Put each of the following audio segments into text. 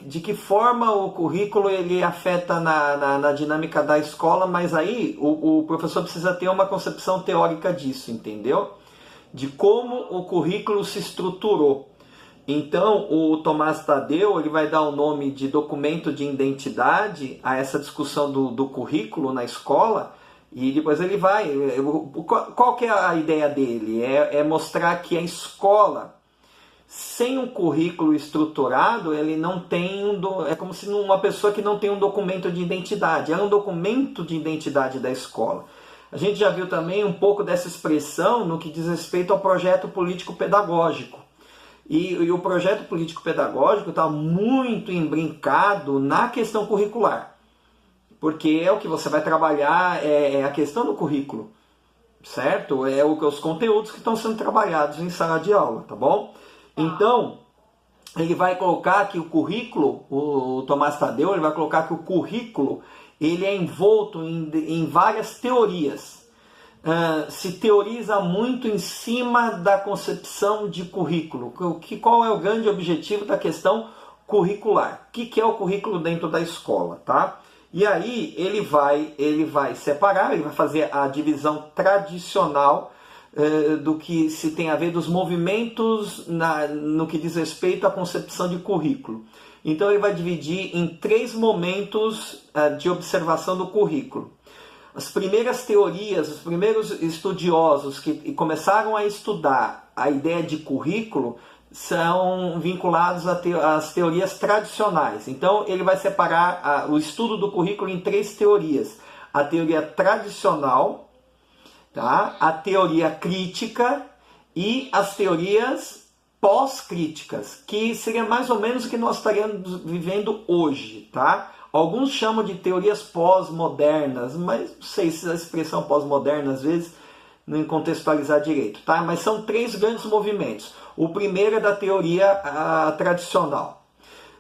de que forma o currículo ele afeta na dinâmica da escola, mas aí o professor precisa ter uma concepção teórica disso, entendeu? De como o currículo se estruturou. Então, o Tomás Tadeu ele vai dar o nome de documento de identidade a essa discussão do currículo na escola, e depois ele vai... Qual que é a ideia dele? É mostrar que a escola, sem um currículo estruturado, ele não tem é como se uma pessoa que não tem um documento de identidade. É um documento de identidade da escola. A gente já viu também um pouco dessa expressão no que diz respeito ao projeto político-pedagógico. E o projeto político-pedagógico está muito imbrincado na questão curricular. Porque é o que você vai trabalhar, é a questão do currículo, certo? É os conteúdos que estão sendo trabalhados em sala de aula, tá bom? Então, ele vai colocar que o currículo, o Tomás Tadeu, ele vai colocar que o currículo ele é envolto em várias teorias. Se teoriza muito em cima da concepção de currículo. Qual é o grande objetivo da questão curricular? O que é o currículo dentro da escola, tá? E aí ele vai separar, ele vai fazer a divisão tradicional do que se tem a ver dos movimentos no que diz respeito à concepção de currículo. Então ele vai dividir em 3 momentos de observação do currículo. As primeiras teorias, os primeiros estudiosos que começaram a estudar a ideia de currículo são vinculados às teorias tradicionais. Então ele vai separar o estudo do currículo em 3 teorias. A teoria tradicional, tá? A teoria crítica e as teorias pós-críticas, que seria mais ou menos o que nós estaríamos vivendo hoje, tá? Alguns chamam de teorias pós-modernas, mas não sei se a expressão pós-moderna às vezes não contextualizar direito, tá? Mas são 3 grandes movimentos. O primeiro é da teoria tradicional.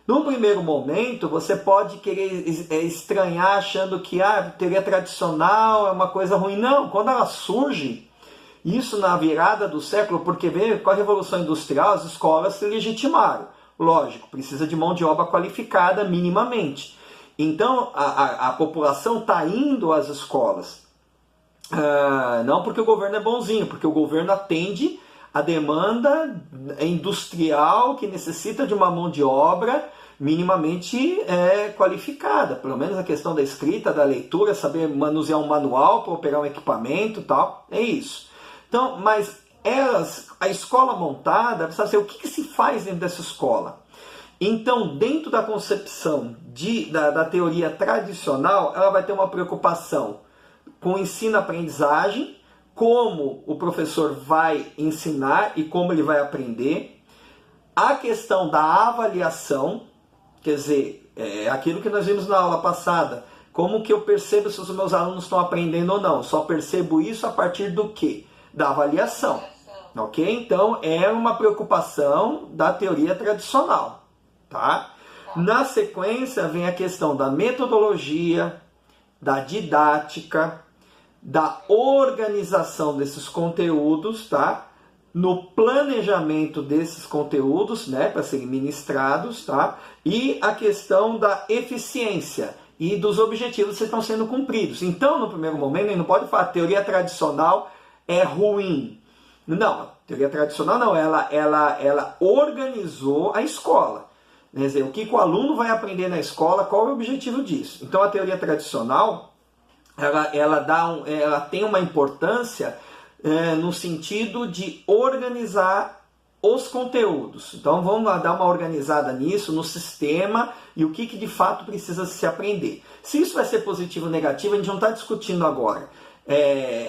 Num primeiro momento, você pode querer estranhar achando que a teoria tradicional é uma coisa ruim. Não, quando ela surge, isso na virada do século, porque veio com a Revolução Industrial, as escolas se legitimaram. Lógico, precisa de mão de obra qualificada minimamente. Então, a população está indo às escolas. Não porque o governo é bonzinho, porque o governo atende a demanda industrial que necessita de uma mão de obra minimamente qualificada. Pelo menos a questão da escrita, da leitura, saber manusear um manual para operar um equipamento e tal. É isso. Então, mas a escola montada, precisa ser o que se faz dentro dessa escola. Então, dentro da concepção da teoria tradicional, ela vai ter uma preocupação com o ensino-aprendizagem, como o professor vai ensinar e como ele vai aprender. A questão da avaliação, quer dizer, aquilo que nós vimos na aula passada, como que eu percebo se os meus alunos estão aprendendo ou não. Só percebo isso a partir do quê? Da avaliação. Ok? Então, é uma preocupação da teoria tradicional. Tá? Na sequência vem a questão da metodologia, da didática, da organização desses conteúdos, tá? No planejamento desses conteúdos, né, para serem ministrados, tá? E a questão da eficiência e dos objetivos que estão sendo cumpridos. Então, no primeiro momento, a gente não pode falar que a teoria tradicional é ruim. Não, a teoria tradicional não, ela organizou a escola. Quer dizer, o que o aluno vai aprender na escola, qual é o objetivo disso? Então a teoria tradicional, ela tem uma importância no sentido de organizar os conteúdos. Então vamos lá dar uma organizada nisso, no sistema, e o que de fato precisa se aprender. Se isso vai ser positivo ou negativo, a gente não está discutindo agora.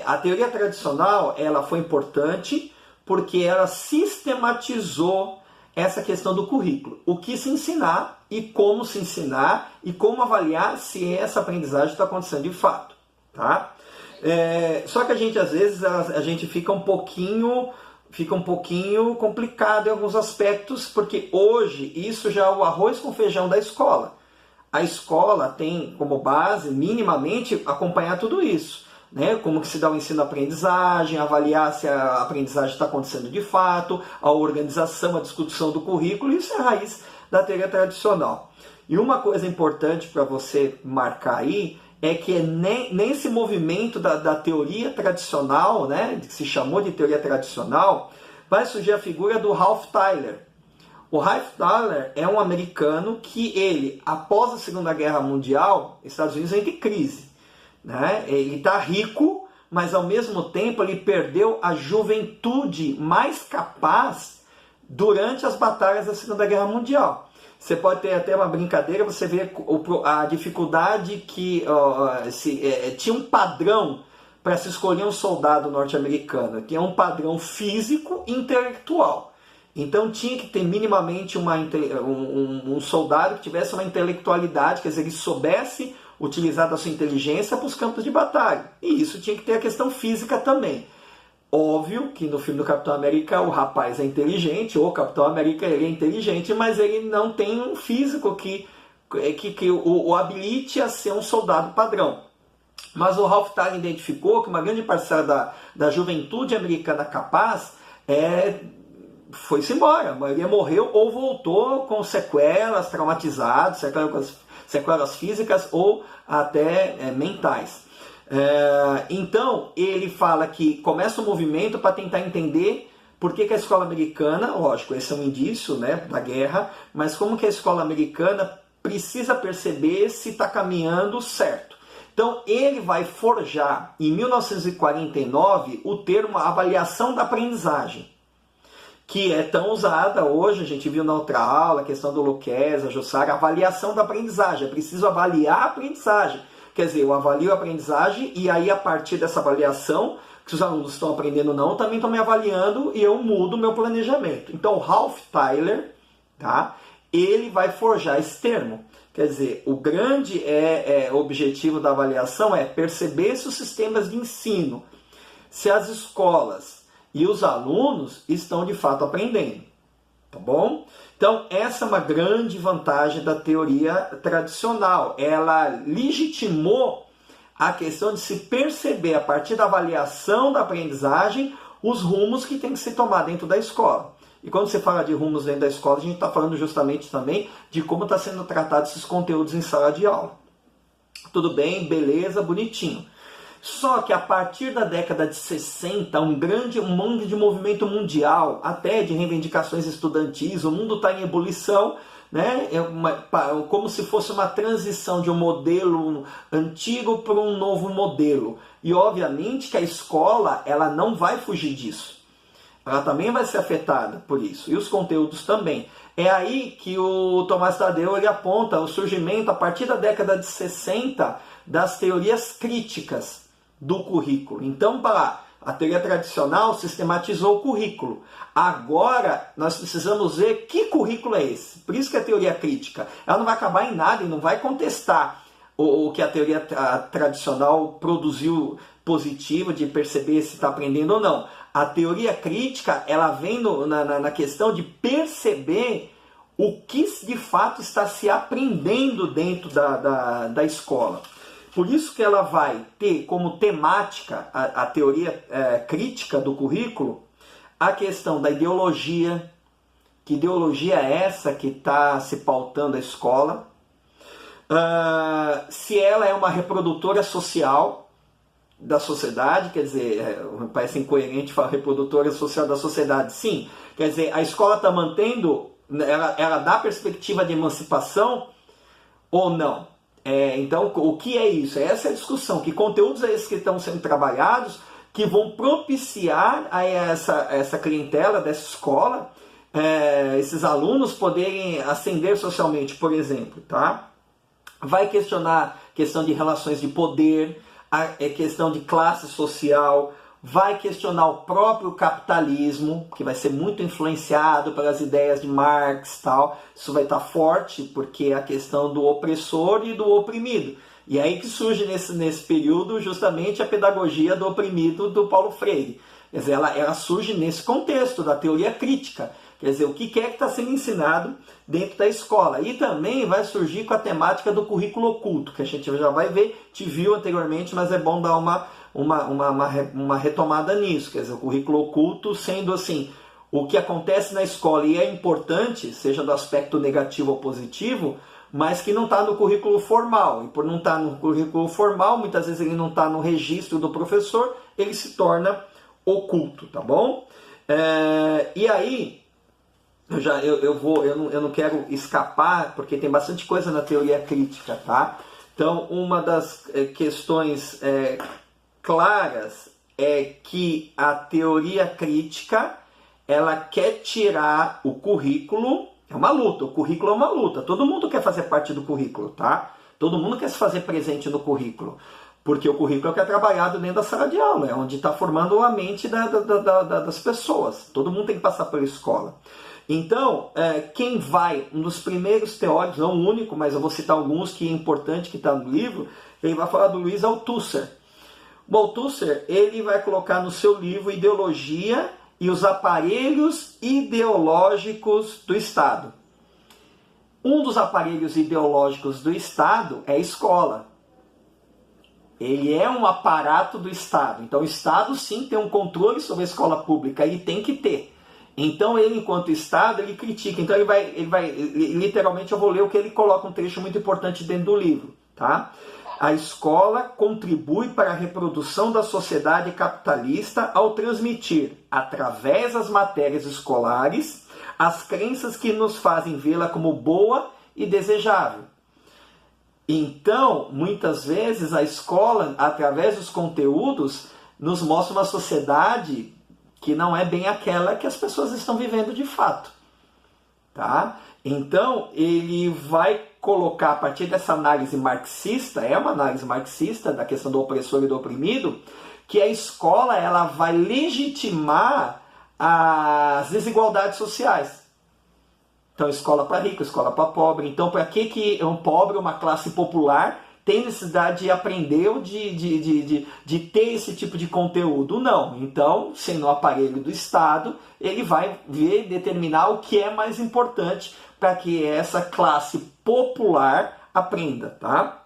A teoria tradicional ela foi importante porque ela sistematizou essa questão do currículo. O que se ensinar e como se ensinar e como avaliar se essa aprendizagem está acontecendo de fato. Tá? Só que a gente, às vezes, a gente fica um pouquinho complicado em alguns aspectos, porque hoje isso já é o arroz com feijão da escola. A escola tem como base, minimamente, acompanhar tudo isso. Né? Como que se dá o ensino-aprendizagem, avaliar se a aprendizagem está acontecendo de fato, a organização, a discussão do currículo, isso é a raiz da teoria tradicional. E uma coisa importante para você marcar aí é que nesse movimento da teoria tradicional, né, que se chamou de teoria tradicional, vai surgir a figura do Ralph Tyler. O Ralph Tyler é um americano que ele, após a Segunda Guerra Mundial, Estados Unidos entra em crise, né? Ele está rico, mas ao mesmo tempo ele perdeu a juventude mais capaz durante as batalhas da Segunda Guerra Mundial. Você pode ter até uma brincadeira, você vê a dificuldade que tinha um padrão para se escolher um soldado norte-americano, que é um padrão físico e intelectual. Então tinha que ter minimamente um soldado que tivesse uma intelectualidade, quer dizer, que soubesse utilizar da sua inteligência para os campos de batalha. E isso tinha que ter a questão física também. Óbvio que no filme do Capitão América o rapaz é inteligente, ou o Capitão América ele é inteligente, mas ele não tem um físico que o habilite a ser um soldado padrão. Mas o Ralph Tyler identificou que uma grande parcela da juventude americana capaz foi-se embora. A maioria morreu ou voltou com sequelas, traumatizados, sequelas físicas ou até mentais. Então ele fala que começa um movimento para tentar entender por que a escola americana, lógico, esse é um indício, né, da guerra, mas como que a escola americana precisa perceber se está caminhando certo. Então ele vai forjar em 1949 o termo avaliação da aprendizagem, que é tão usada hoje, a gente viu na outra aula, a questão do Luquezzi, a Jussara, avaliação da aprendizagem, é preciso avaliar a aprendizagem. Quer dizer, eu avalio a aprendizagem e aí a partir dessa avaliação, que os alunos estão aprendendo ou não, também estão me avaliando e eu mudo o meu planejamento. Então o Ralph Tyler, tá, ele vai forjar esse termo. Quer dizer, o grande objetivo da avaliação é perceber se os sistemas de ensino, se as escolas e os alunos estão de fato aprendendo. Tá bom? Então, essa é uma grande vantagem da teoria tradicional. Ela legitimou a questão de se perceber, a partir da avaliação da aprendizagem, os rumos que tem que se tomar dentro da escola. E quando você fala de rumos dentro da escola, a gente está falando justamente também de como está sendo tratado esses conteúdos em sala de aula. Tudo bem, beleza, bonitinho. Só que a partir da década de 60, um monte de movimento mundial, até de reivindicações estudantis, o mundo está em ebulição, né? Como se fosse uma transição de um modelo antigo para um novo modelo. E obviamente que a escola ela não vai fugir disso. Ela também vai ser afetada por isso. E os conteúdos também. É aí que o Tomás Tadeu ele aponta o surgimento, a partir da década de 60, das teorias críticas do currículo. Então, a teoria tradicional sistematizou o currículo. Agora, nós precisamos ver que currículo é esse. Por isso que a teoria crítica, ela não vai acabar em nada e não vai contestar o que a teoria tradicional produziu positivo de perceber se está aprendendo ou não. A teoria crítica, ela vem na questão de perceber o que de fato está se aprendendo dentro da escola. Por isso que ela vai ter como temática a teoria crítica do currículo a questão da ideologia. Que ideologia é essa que está se pautando a escola? Se ela é uma reprodutora social da sociedade, quer dizer, parece incoerente falar reprodutora social da sociedade. Sim, quer dizer, a escola está mantendo, ela dá perspectiva de emancipação ou não? Então, o que é isso? Essa é a discussão. Que conteúdos é esses que estão sendo trabalhados que vão propiciar a essa clientela dessa escola, esses alunos poderem ascender socialmente, por exemplo, tá? Vai questionar a questão de relações de poder, a questão de classe social, vai questionar o próprio capitalismo, que vai ser muito influenciado pelas ideias de Marx, tal. Isso vai estar forte, porque é a questão do opressor e do oprimido. E é aí que surge nesse período justamente a pedagogia do oprimido do Paulo Freire. Quer dizer, ela surge nesse contexto da teoria crítica. Quer dizer, o que é que está sendo ensinado dentro da escola. E também vai surgir com a temática do currículo oculto, que a gente já vai ver, te viu anteriormente, mas é bom dar uma retomada nisso. Quer dizer, o currículo oculto sendo assim, o que acontece na escola e é importante, seja do aspecto negativo ou positivo, mas que não está no currículo formal. E por não estar no currículo formal, muitas vezes ele não está no registro do professor, ele se torna oculto, tá bom? E aí, eu não quero escapar, porque tem bastante coisa na teoria crítica, tá? Então, uma das questões claras é que a teoria crítica, ela quer tirar o currículo. É uma luta, o currículo é uma luta. Todo mundo quer fazer parte do currículo, tá? Todo mundo quer se fazer presente no currículo. Porque o currículo é o que é trabalhado dentro da sala de aula, é onde está formando a mente das pessoas. Todo mundo tem que passar pela escola. Então, quem vai, um dos primeiros teóricos, não o único, mas eu vou citar alguns que é importante, que está no livro, ele vai falar do Luiz Althusser. O Althusser, ele vai colocar no seu livro Ideologia e os aparelhos ideológicos do Estado. Um dos aparelhos ideológicos do Estado é a escola. Ele é um aparato do Estado. Então o Estado sim tem um controle sobre a escola pública e tem que ter. Então ele, enquanto Estado, ele critica. Então literalmente eu vou ler o que ele coloca, um trecho muito importante dentro do livro, tá? A escola contribui para a reprodução da sociedade capitalista ao transmitir, através das matérias escolares, as crenças que nos fazem vê-la como boa e desejável. Então, muitas vezes, a escola, através dos conteúdos, nos mostra uma sociedade que não é bem aquela que as pessoas estão vivendo de fato. Tá? Então, ele vai colocar, a partir dessa análise marxista, é uma análise marxista da questão do opressor e do oprimido, que a escola ela vai legitimar as desigualdades sociais. Então, escola para rico, escola para pobre. Então, para que um pobre, uma classe popular, tem necessidade de aprender ou de ter esse tipo de conteúdo? Não. Então, sendo o aparelho do Estado, ele vai ver, determinar o que é mais importante para que essa classe popular aprenda, tá?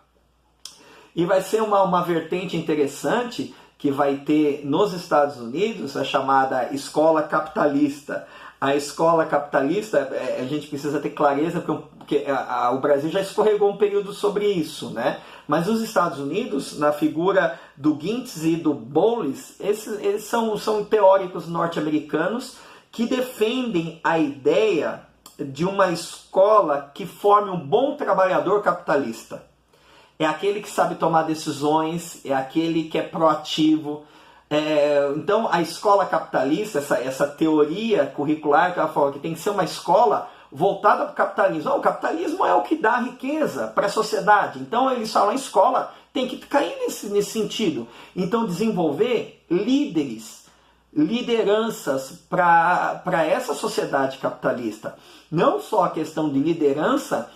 E vai ser uma vertente interessante que vai ter nos Estados Unidos, a chamada escola capitalista. A escola capitalista, a gente precisa ter clareza, porque o Brasil já escorregou um período sobre isso, né? Mas os Estados Unidos, na figura do Gintz e do Bowles, eles são teóricos norte-americanos que defendem a ideia de uma escola que forme um bom trabalhador capitalista. É aquele que sabe tomar decisões, é aquele que é proativo. Então, a escola capitalista, essa teoria curricular que ela fala que tem que ser uma escola voltada para o capitalismo. O capitalismo é o que dá riqueza para a sociedade. Então, eles falam, a escola tem que cair nesse sentido. Então, desenvolver lideranças para essa sociedade capitalista. Não só a questão de liderança,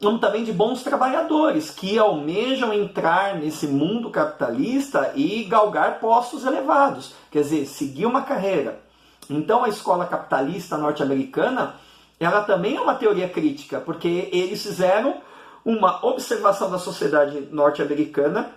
como também de bons trabalhadores que almejam entrar nesse mundo capitalista e galgar postos elevados, quer dizer, seguir uma carreira. Então a escola capitalista norte-americana, ela também é uma teoria crítica, porque eles fizeram uma observação da sociedade norte-americana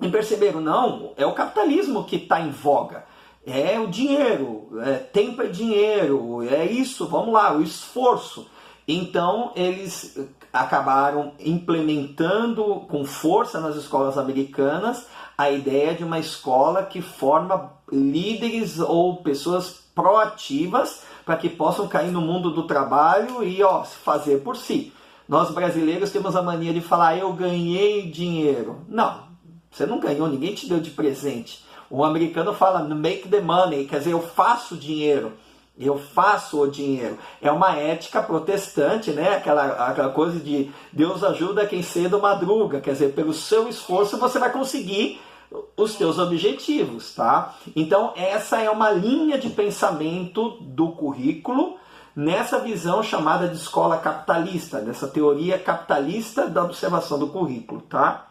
e perceberam, não, é o capitalismo que está em voga, é o dinheiro, tempo é dinheiro, é isso, vamos lá, o esforço. Então eles acabaram implementando com força nas escolas americanas a ideia de uma escola que forma líderes ou pessoas proativas para que possam cair no mundo do trabalho e fazer por si. Nós brasileiros temos a mania de falar, eu ganhei dinheiro. Não, você não ganhou, ninguém te deu de presente. O americano fala make the money, quer dizer, eu faço dinheiro. Eu faço o dinheiro. É uma ética protestante, né? Aquela coisa de Deus ajuda quem cedo madruga. Quer dizer, pelo seu esforço você vai conseguir os seus objetivos, tá? Então essa é uma linha de pensamento do currículo nessa visão chamada de escola capitalista, dessa teoria capitalista da observação do currículo, tá?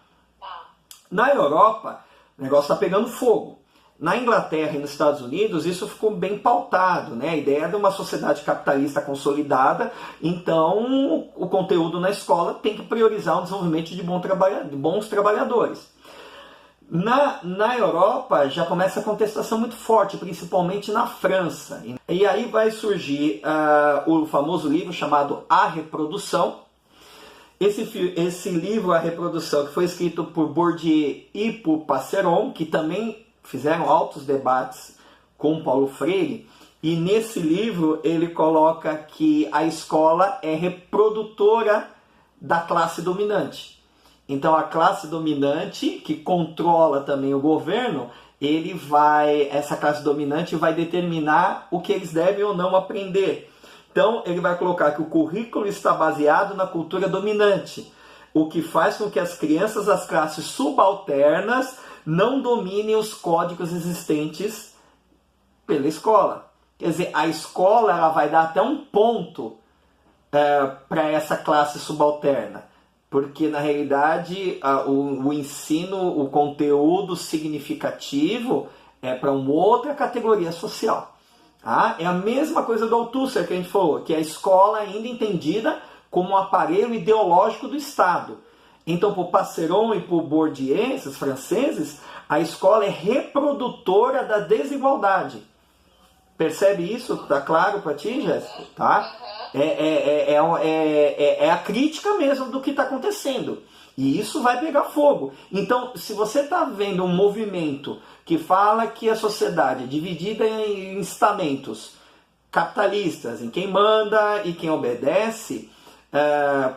Na Europa, o negócio está pegando fogo. Na Inglaterra e nos Estados Unidos, isso ficou bem pautado, né? A ideia de uma sociedade capitalista consolidada, então o conteúdo na escola tem que priorizar o desenvolvimento de bons trabalhadores. Na Europa já começa a contestação muito forte, principalmente na França. E aí vai surgir o famoso livro chamado A Reprodução. Esse livro, A Reprodução, que foi escrito por Bourdieu e por Passeron, que também fizeram altos debates com Paulo Freire, e nesse livro ele coloca que a escola é reprodutora da classe dominante. Então a classe dominante, que controla também o governo, essa classe dominante vai determinar o que eles devem ou não aprender. Então ele vai colocar que o currículo está baseado na cultura dominante, o que faz com que as crianças das classes subalternas não dominem os códigos existentes pela escola. Quer dizer, a escola ela vai dar até um ponto para essa classe subalterna. Porque, na realidade, o ensino, o conteúdo significativo é para uma outra categoria social. Tá? É a mesma coisa do Althusser que a gente falou, que é a escola ainda entendida como um aparelho ideológico do Estado. Então, por Passeron e por Bourdieu, esses franceses, a escola é reprodutora da desigualdade. Percebe isso? Tá claro para ti, Jéssica? Tá? É a crítica mesmo do que está acontecendo. E isso vai pegar fogo. Então, se você está vendo um movimento que fala que a sociedade é dividida em estamentos capitalistas, em quem manda e quem obedece,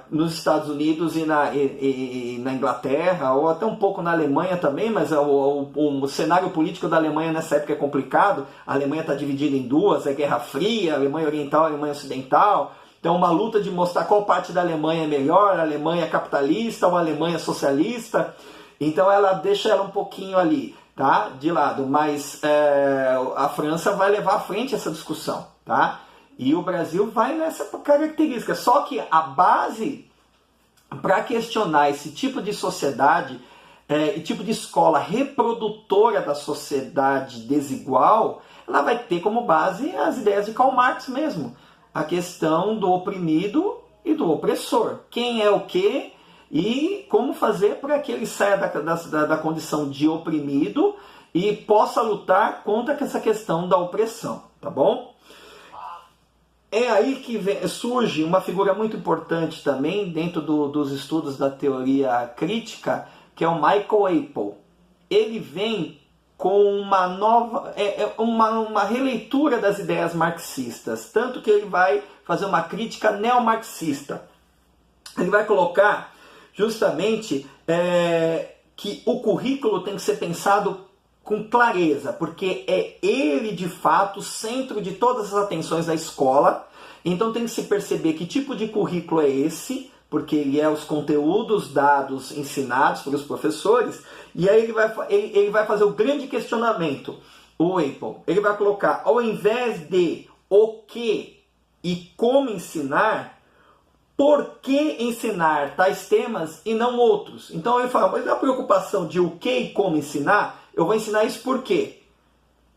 nos Estados Unidos e na Inglaterra, ou até um pouco na Alemanha também, mas o cenário político da Alemanha nessa época é complicado. A Alemanha está dividida em duas, é Guerra Fria, Alemanha Oriental, Alemanha Ocidental. Então uma luta de mostrar qual parte da Alemanha é melhor, a Alemanha capitalista ou a Alemanha socialista. Então ela deixa ela um pouquinho ali, tá, de lado, mas a França vai levar à frente essa discussão, tá? E o Brasil vai nessa característica. Só que a base para questionar esse tipo de sociedade, tipo de escola reprodutora da sociedade desigual, ela vai ter como base as ideias de Karl Marx mesmo. A questão do oprimido e do opressor. Quem é o quê e como fazer para que ele saia da condição de oprimido e possa lutar contra essa questão da opressão. Tá bom? É aí que surge uma figura muito importante também dentro dos estudos da teoria crítica, que é o Michael Apple. Ele vem com uma nova, uma releitura das ideias marxistas, tanto que ele vai fazer uma crítica neomarxista. Ele vai colocar justamente que o currículo tem que ser pensado com clareza, porque é ele de fato o centro de todas as atenções da escola. Então tem que se perceber que tipo de currículo é esse, porque ele é os conteúdos dados, ensinados pelos professores, e aí ele vai fazer o grande questionamento, o Apple. Ele vai colocar, ao invés de o que e como ensinar, por que ensinar tais temas e não outros? Então ele fala, mas a preocupação de o que e como ensinar, eu vou ensinar isso por quê?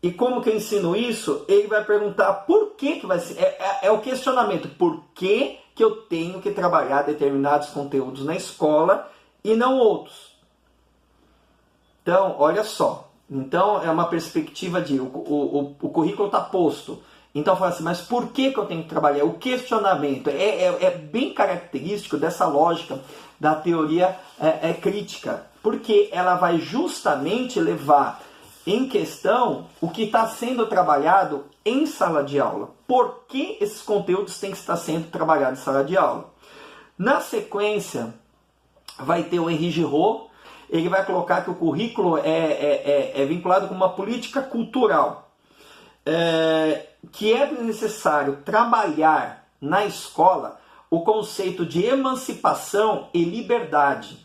E como que eu ensino isso? Ele vai perguntar por que vai ser. É o questionamento. Por que eu tenho que trabalhar determinados conteúdos na escola e não outros? Então, olha só. Então, é uma perspectiva de o currículo está posto. Então, fala assim, mas por que eu tenho que trabalhar? O questionamento é bem característico dessa lógica da teoria crítica. Porque ela vai justamente levar em questão o que está sendo trabalhado em sala de aula. Por que esses conteúdos têm que estar sendo trabalhados em sala de aula? Na sequência, vai ter o Henri Giraud. Ele vai colocar que o currículo é vinculado com uma política cultural. Que é necessário trabalhar na escola o conceito de emancipação e liberdade.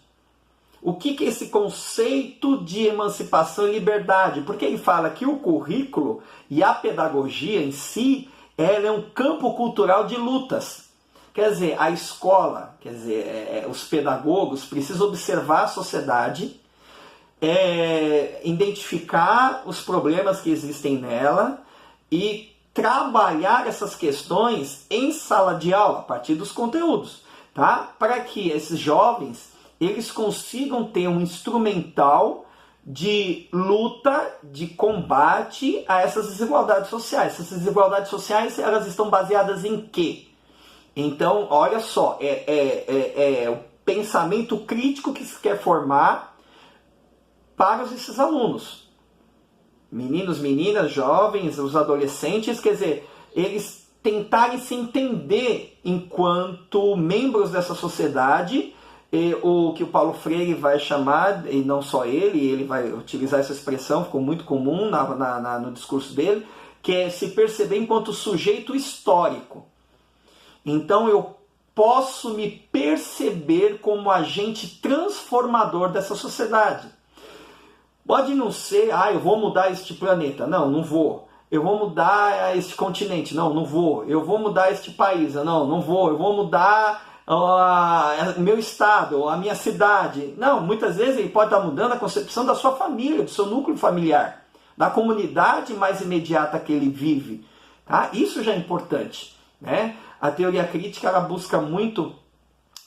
O que é esse conceito de emancipação e liberdade? Porque ele fala que o currículo e a pedagogia em si é um campo cultural de lutas. Quer dizer, a escola, os pedagogos precisam observar a sociedade, identificar os problemas que existem nela e trabalhar essas questões em sala de aula, a partir dos conteúdos, tá? Para que esses jovens eles consigam ter um instrumental de luta, de combate a essas desigualdades sociais. Essas desigualdades sociais, elas estão baseadas em quê? Então, olha só, o pensamento crítico que se quer formar para esses alunos. Meninos, meninas, jovens, os adolescentes, quer dizer, eles tentarem se entender enquanto membros dessa sociedade, o que o Paulo Freire vai chamar, e não só ele vai utilizar essa expressão, ficou muito comum no discurso dele, que é se perceber enquanto sujeito histórico. Então eu posso me perceber como agente transformador dessa sociedade. Pode não ser, eu vou mudar este planeta. Não, não vou. Eu vou mudar este continente. Não, não vou. Eu vou mudar este país. Não, não vou. Eu vou mudar meu estado, a minha cidade. Não, muitas vezes ele pode estar mudando a concepção da sua família, do seu núcleo familiar, da comunidade mais imediata que ele vive. Tá? Isso já é importante, né? A teoria crítica, ela busca muito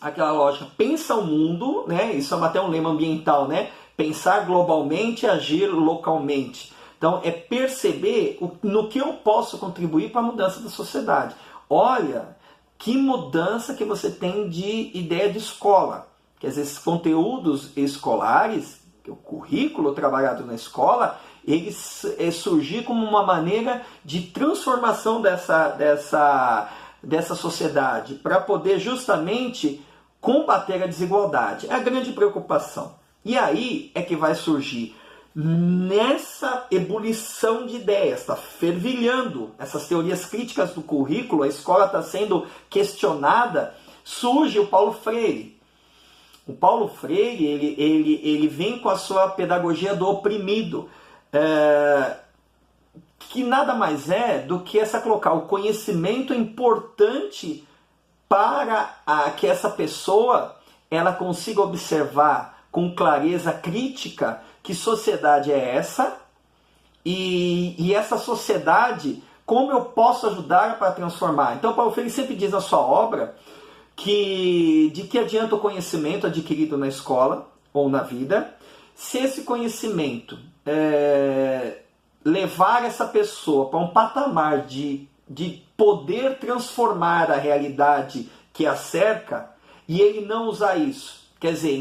aquela lógica, pensa o mundo, né? Isso é até um lema ambiental, né? Pensar globalmente, agir localmente. Então, é perceber no que eu posso contribuir para a mudança da sociedade. Olha, que mudança que você tem de ideia de escola. Quer dizer, esses conteúdos escolares, o currículo trabalhado na escola, ele surgir como uma maneira de transformação dessa sociedade, para poder justamente combater a desigualdade. É a grande preocupação. E aí é que vai surgir, nessa ebulição de ideias, está fervilhando essas teorias críticas do currículo, a escola está sendo questionada, surge o Paulo Freire. O Paulo Freire, ele vem com a sua pedagogia do oprimido, que nada mais é do que colocar o conhecimento importante para que essa pessoa ela consiga observar com clareza crítica que sociedade é essa e essa sociedade, como eu posso ajudar para transformar. Então Paulo Freire sempre diz na sua obra de que adianta o conhecimento adquirido na escola ou na vida, se esse conhecimento levar essa pessoa para um patamar de poder transformar a realidade que a cerca, e ele não usar isso. Quer dizer,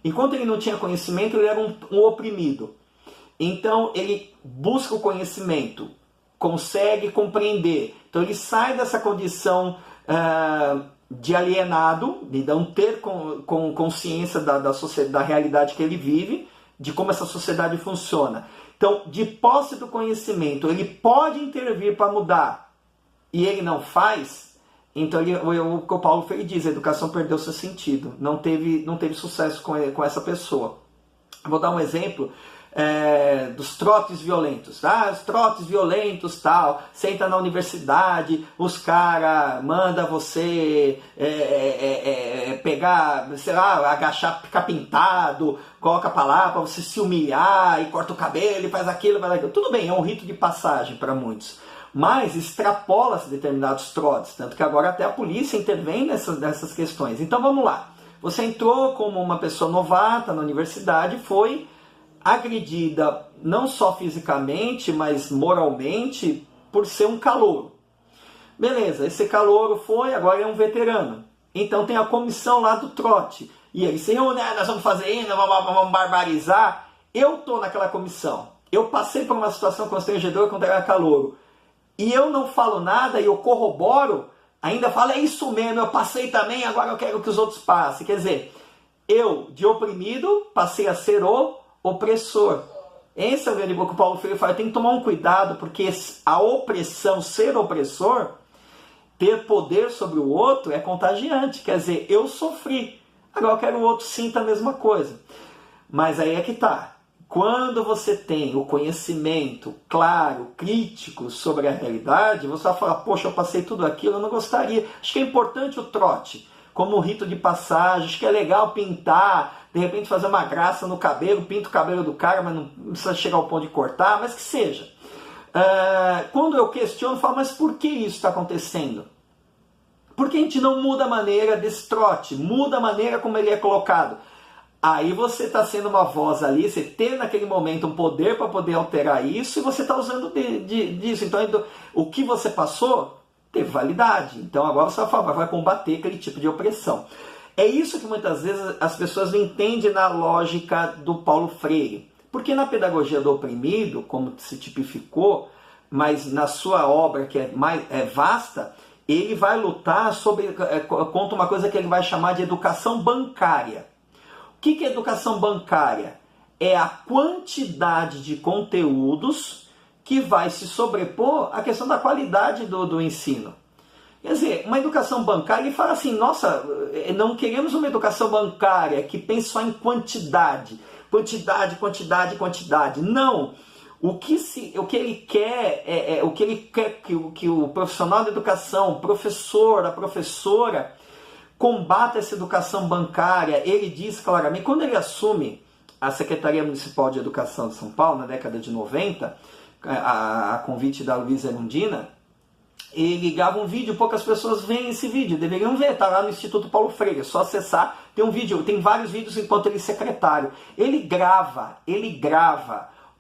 enquanto ele não tinha conhecimento, ele era um oprimido. Então ele busca o conhecimento, consegue compreender. Então ele sai dessa condição de alienado, de não ter consciência da realidade que ele vive, de como essa sociedade funciona. Então, de posse do conhecimento, ele pode intervir para mudar e ele não faz. Então, o que o Paulo Freire diz, a educação perdeu seu sentido, não teve sucesso com essa pessoa. Vou dar um exemplo dos trotes violentos. Os trotes violentos, tal, você entra na universidade, os caras mandam você pegar, sei lá, agachar, ficar pintado, coloca pra lá pra você se humilhar, e corta o cabelo, e faz aquilo, faz aquilo. Tudo bem, é um rito de passagem para muitos. Mas extrapola-se determinados trotes, tanto que agora até a polícia intervém nessas questões. Então vamos lá. Você entrou como uma pessoa novata na universidade, foi agredida não só fisicamente, mas moralmente, por ser um calouro. Beleza, esse calouro agora é um veterano. Então tem a comissão lá do trote. E eles se reúnem, nós vamos fazer isso, vamos barbarizar. Eu estou naquela comissão. Eu passei por uma situação constrangedora quando era calouro. E eu não falo nada e eu corroboro, ainda falo, é isso mesmo, eu passei também, agora eu quero que os outros passem. Quer dizer, eu, de oprimido, passei a ser o opressor. Esse é o grande que o Paulo Freire fala, tem que tomar um cuidado, porque a opressão, ser opressor, ter poder sobre o outro é contagiante. Quer dizer, eu sofri, agora eu quero que o outro sinta a mesma coisa. Mas aí é que está. Quando você tem o conhecimento claro, crítico sobre a realidade, você vai falar, poxa, eu passei tudo aquilo, eu não gostaria. Acho que é importante o trote, como um rito de passagem, acho que é legal pintar, de repente fazer uma graça no cabelo, pinta o cabelo do cara, mas não precisa chegar ao ponto de cortar, mas que seja. Quando eu questiono, eu falo, mas por que isso está acontecendo? Por que a gente não muda a maneira desse trote, muda a maneira como ele é colocado? Aí você está sendo uma voz ali, você tem naquele momento um poder para poder alterar isso e você está usando disso. Então, o que você passou teve validade. Então, agora você vai combater aquele tipo de opressão. É isso que muitas vezes as pessoas não entendem na lógica do Paulo Freire. Porque na pedagogia do oprimido, como se tipificou, mas na sua obra que é mais vasta, ele vai lutar contra uma coisa que ele vai chamar de educação bancária. O que é educação bancária? É a quantidade de conteúdos que vai se sobrepor à questão da qualidade do ensino. Quer dizer, uma educação bancária, ele fala assim, nossa, não queremos uma educação bancária que pense só em quantidade. Quantidade. Não. O que ele quer que o profissional da educação, o professor, a professora, combata essa educação bancária. Ele diz claramente, quando ele assume a Secretaria Municipal de Educação de São Paulo, na década de 90, a convite da Luísa Erundina, ele grava um vídeo, poucas pessoas veem esse vídeo, deveriam ver, está lá no Instituto Paulo Freire, é só acessar, tem um vídeo, tem vários vídeos enquanto ele é secretário. Ele grava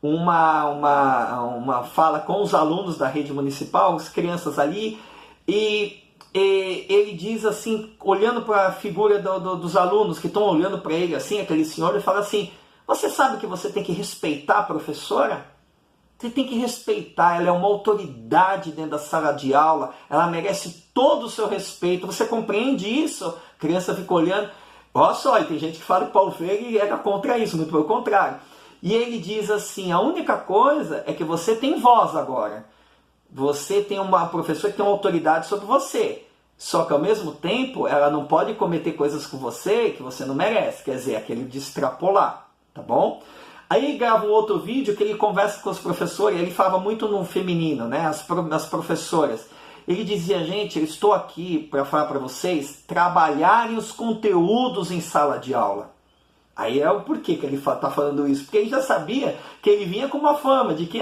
uma fala com os alunos da rede municipal, as crianças ali, e ele diz assim, olhando para a figura dos alunos que estão olhando para ele assim, aquele senhor, ele fala assim, você sabe que você tem que respeitar a professora? Você tem que respeitar, ela é uma autoridade dentro da sala de aula, ela merece todo o seu respeito, você compreende isso? A criança fica olhando, olha só, e tem gente que fala que Paulo Freire era contra isso, muito pelo contrário. E ele diz assim, a única coisa é que você tem voz agora, você tem uma professora que tem uma autoridade sobre você, só que ao mesmo tempo ela não pode cometer coisas com você que você não merece, quer dizer, aquele de extrapolar, tá bom? Aí ele grava um outro vídeo que ele conversa com os professores, ele falava muito no feminino, né? As professoras. Ele dizia, gente, eu estou aqui para falar para vocês trabalharem os conteúdos em sala de aula. Aí é o porquê que ele está falando isso. Porque ele já sabia que ele vinha com uma fama de que,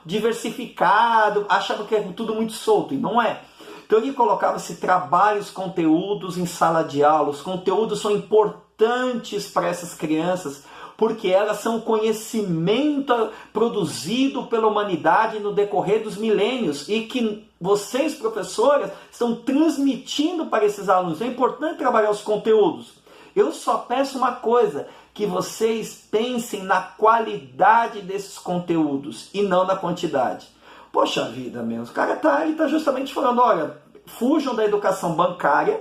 diversificado, achava que era tudo muito solto, e não é. Então ele colocava esse trabalho, os conteúdos em sala de aula. Os conteúdos são importantes para essas crianças, porque elas são conhecimento produzido pela humanidade no decorrer dos milênios e que vocês, professoras, estão transmitindo para esses alunos. É importante trabalhar os conteúdos. Eu só peço uma coisa, que vocês pensem na qualidade desses conteúdos e não na quantidade. Poxa vida, meu, o cara tá justamente falando, olha, fujam da educação bancária,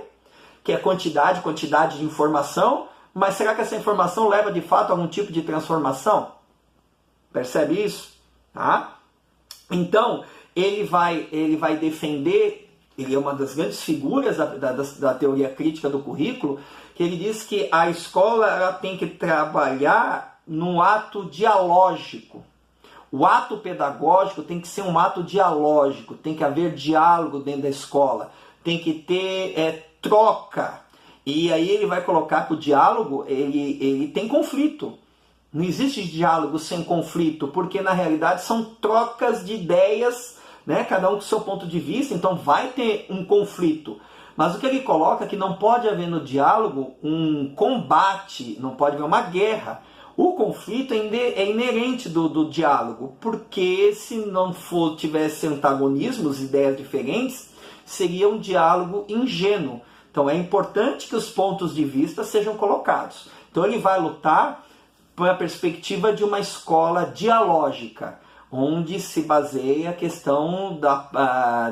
que é quantidade de informação, mas será que essa informação leva de fato a algum tipo de transformação? Percebe isso? Tá? Então, ele vai defender, ele é uma das grandes figuras da teoria crítica do currículo, que ele diz que a escola ela tem que trabalhar num ato dialógico. O ato pedagógico tem que ser um ato dialógico, tem que haver diálogo dentro da escola, tem que ter troca. E aí ele vai colocar que o diálogo, ele tem conflito. Não existe diálogo sem conflito, porque na realidade são trocas de ideias, né? Cada um com o seu ponto de vista, então vai ter um conflito. Mas o que ele coloca é que não pode haver no diálogo um combate, não pode haver uma guerra. O conflito é inerente do diálogo, porque se não tivesse antagonismos, ideias diferentes, seria um diálogo ingênuo. Então é importante que os pontos de vista sejam colocados. Então ele vai lutar pela perspectiva de uma escola dialógica, onde se baseia a questão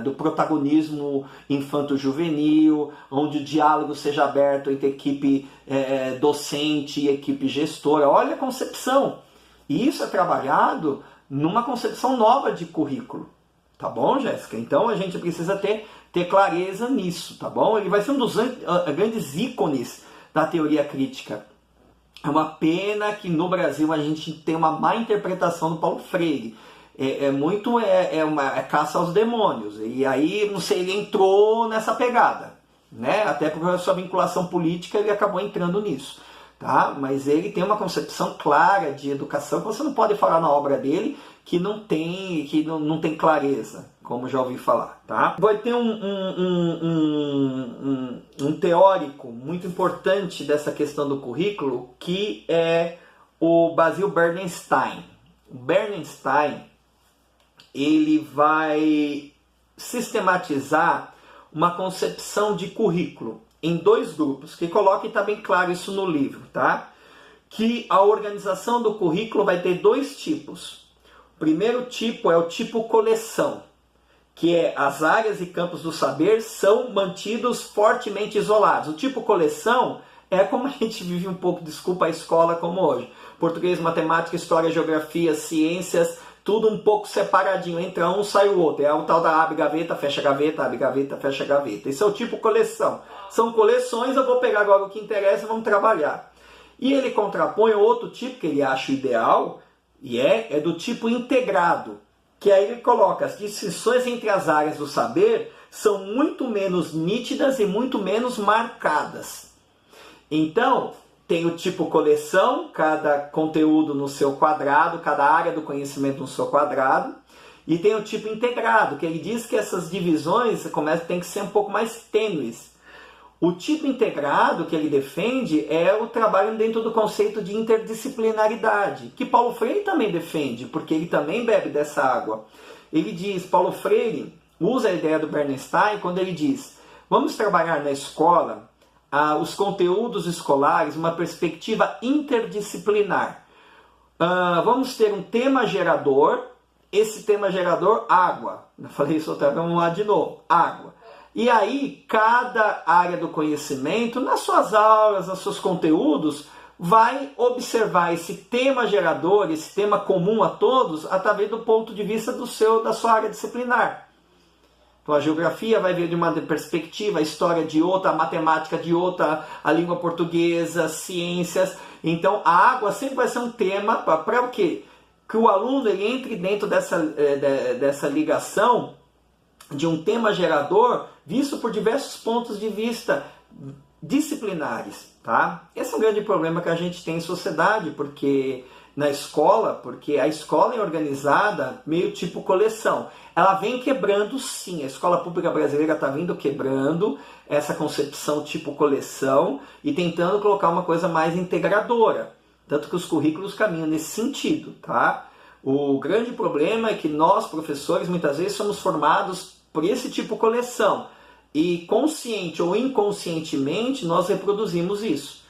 do protagonismo infanto-juvenil, onde o diálogo seja aberto entre equipe docente e equipe gestora. Olha a concepção. E isso é trabalhado numa concepção nova de currículo. Tá bom, Jéssica? Então a gente precisa ter clareza nisso, tá bom? Ele vai ser um dos grandes ícones da teoria crítica. É uma pena que no Brasil a gente tem uma má interpretação do Paulo Freire. É caça aos demônios. E aí, não sei, ele entrou nessa pegada, né? Até por sua vinculação política ele acabou entrando nisso, tá? Mas ele tem uma concepção clara de educação que você não pode falar na obra dele não tem clareza, como já ouvi falar, tá? Vai ter um teórico muito importante dessa questão do currículo, que é o Basil Bernstein. O Bernstein, ele vai sistematizar uma concepção de currículo em 2 grupos, que coloca, e está bem claro isso no livro, tá? Que a organização do currículo vai ter 2 tipos. O primeiro tipo é o tipo coleção, que é as áreas e campos do saber são mantidos fortemente isolados. O tipo coleção é como a gente vive um pouco, desculpa, a escola como hoje. Português, matemática, história, geografia, ciências, tudo um pouco separadinho. Entra um, sai o outro. É o tal da abre gaveta, fecha gaveta, abre gaveta, fecha gaveta. Esse é o tipo coleção. São coleções, eu vou pegar agora o que interessa e vamos trabalhar. E ele contrapõe outro tipo que ele acha ideal, e é do tipo integrado, que aí ele coloca as distinções entre as áreas do saber são muito menos nítidas e muito menos marcadas. Então, tem o tipo coleção, cada conteúdo no seu quadrado, cada área do conhecimento no seu quadrado, e tem o tipo integrado, que ele diz que essas divisões tem que ser um pouco mais tênues. O tipo integrado que ele defende é o trabalho dentro do conceito de interdisciplinaridade, que Paulo Freire também defende, porque ele também bebe dessa água. Ele diz, Paulo Freire usa a ideia do Bernstein quando ele diz, vamos trabalhar na escola os conteúdos escolares, uma perspectiva interdisciplinar. Vamos ter um tema gerador, esse tema gerador, água. Eu falei isso outra vez, vamos lá de novo, água. E aí, cada área do conhecimento, nas suas aulas, nos seus conteúdos, vai observar esse tema gerador, esse tema comum a todos, através do ponto de vista da sua área disciplinar. Então, a geografia vai ver de uma perspectiva, a história de outra, a matemática de outra, a língua portuguesa, ciências. Então, a água sempre vai ser um tema para o quê? Que o aluno ele entre dentro dessa ligação de um tema gerador visto por diversos pontos de vista disciplinares, tá? Esse é um grande problema que a gente tem em sociedade, porque a escola é organizada meio tipo coleção. Ela vem quebrando, sim, a escola pública brasileira está vindo quebrando essa concepção tipo coleção e tentando colocar uma coisa mais integradora, tanto que os currículos caminham nesse sentido, tá? O grande problema é que nós, professores, muitas vezes somos formados por esse tipo coleção. E consciente ou inconscientemente nós reproduzimos isso.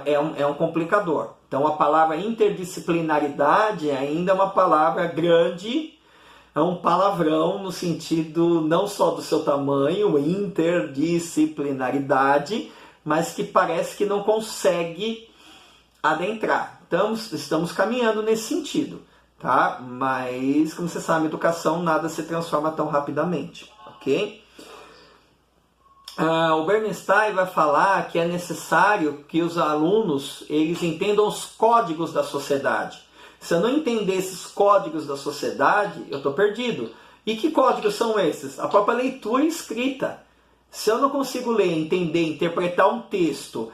É um complicador. Então a palavra interdisciplinaridade ainda é uma palavra grande, é um palavrão no sentido não só do seu tamanho, interdisciplinaridade, mas que parece que não consegue adentrar. Então estamos caminhando nesse sentido. Tá? Mas, como você sabe, educação nada se transforma tão rapidamente, ok? O Bernstein vai falar que é necessário que os alunos eles entendam os códigos da sociedade. Se eu não entender esses códigos da sociedade, eu estou perdido. E que códigos são esses? A própria leitura e escrita. Se eu não consigo ler, entender, interpretar um texto,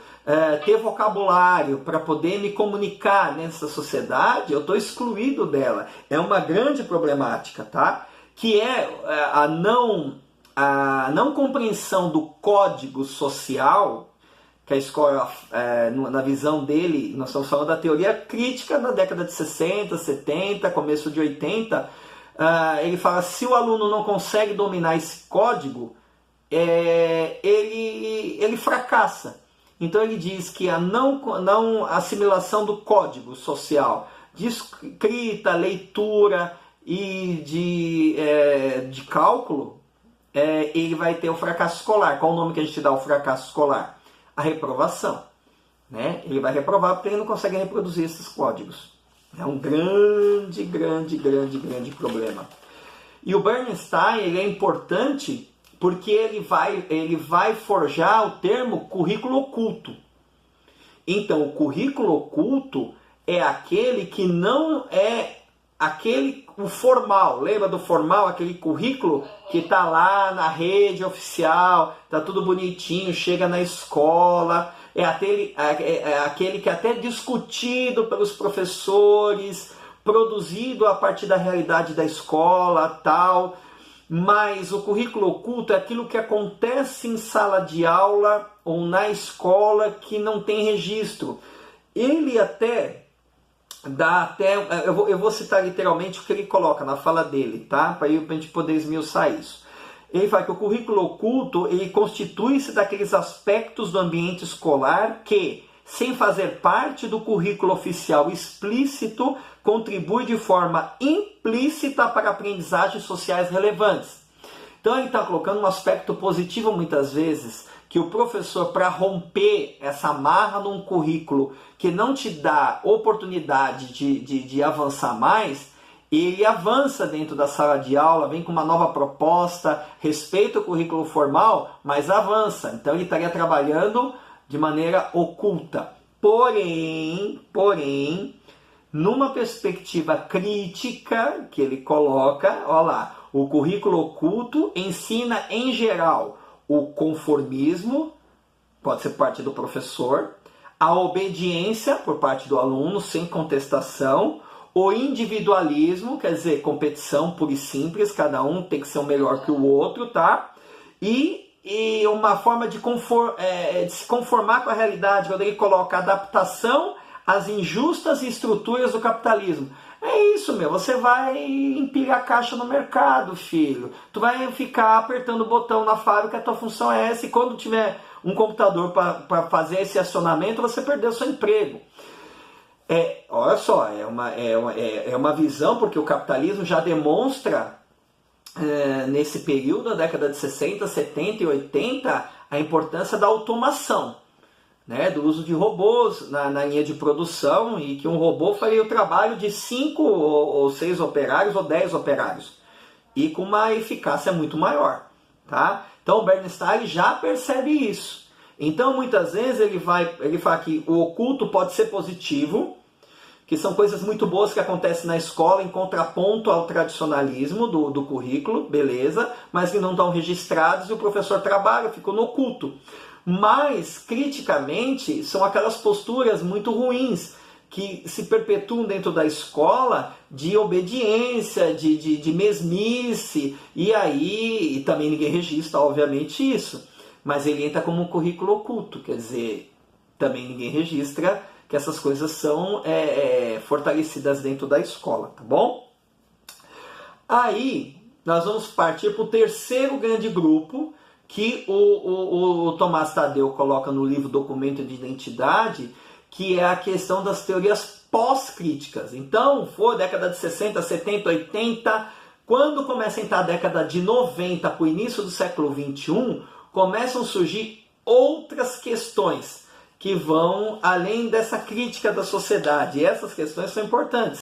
ter vocabulário para poder me comunicar nessa sociedade, eu estou excluído dela. É uma grande problemática, tá? Que é a não compreensão do código social, que a escola, na visão dele, nós estamos falando da teoria crítica da década de 60, 70, começo de 80, ele fala, se o aluno não consegue dominar esse código, ele fracassa. Então ele diz que a não assimilação do código social, de escrita, leitura e de cálculo, ele vai ter o fracasso escolar. Qual o nome que a gente dá ao fracasso escolar? A reprovação. Né? Ele vai reprovar porque ele não consegue reproduzir esses códigos. É um grande problema. E o Bernstein ele é importante porque ele vai forjar o termo currículo oculto. Então, o currículo oculto é aquele que não é o formal. Lembra do formal? Aquele currículo que está lá na rede oficial, está tudo bonitinho, chega na escola. É aquele que é até discutido pelos professores, produzido a partir da realidade da escola, tal, mas o currículo oculto é aquilo que acontece em sala de aula ou na escola que não tem registro. Ele até dá até, eu vou citar literalmente o que ele coloca na fala dele, tá? Para a gente poder esmiuçar isso. Ele fala que o currículo oculto, ele constitui-se daqueles aspectos do ambiente escolar que, sem fazer parte do currículo oficial explícito, contribui de forma implícita para aprendizagens sociais relevantes. Então ele está colocando um aspecto positivo muitas vezes, que o professor, para romper essa amarra num currículo que não te dá oportunidade de avançar mais, ele avança dentro da sala de aula, vem com uma nova proposta, respeita o currículo formal, mas avança. Então ele estaria trabalhando de maneira oculta. Porém, numa perspectiva crítica que ele coloca, olha lá, o currículo oculto ensina em geral o conformismo, pode ser parte do professor, a obediência por parte do aluno, sem contestação, o individualismo, quer dizer, competição pura e simples, cada um tem que ser o melhor que o outro, tá? E uma forma de se conformar com a realidade, quando ele coloca adaptação às injustas estruturas do capitalismo. É isso, meu, você vai empilhar caixa no mercado, filho. Tu vai ficar apertando o botão na fábrica, a tua função é essa, e quando tiver um computador para fazer esse acionamento, você perdeu seu emprego. Olha só, é uma visão, porque o capitalismo já demonstra, nesse período, da década de 60, 70 e 80, a importância da automação, né, do uso de robôs na linha de produção, e que um robô faria o trabalho de 5 ou 6 operários ou 10 operários, e com uma eficácia muito maior. Tá? Então o Bernstein já percebe isso. Então muitas vezes ele fala que o oculto pode ser positivo, que são coisas muito boas que acontecem na escola em contraponto ao tradicionalismo do currículo, beleza, mas que não estão registrados e o professor trabalha, ficou no oculto. Mas, criticamente, são aquelas posturas muito ruins que se perpetuam dentro da escola de obediência, de mesmice, e aí também ninguém registra, obviamente, isso. Mas ele entra como um currículo oculto, quer dizer, também ninguém registra que essas coisas são fortalecidas dentro da escola, tá bom? Aí, nós vamos partir para o terceiro grande grupo, que o Tomás Tadeu coloca no livro Documento de Identidade, que é a questão das teorias pós-críticas. Então, foi década de 60, 70, 80, quando começa a entrar a década de 90, para o início do século 21, começam a surgir outras questões que vão além dessa crítica da sociedade. E essas questões são importantes.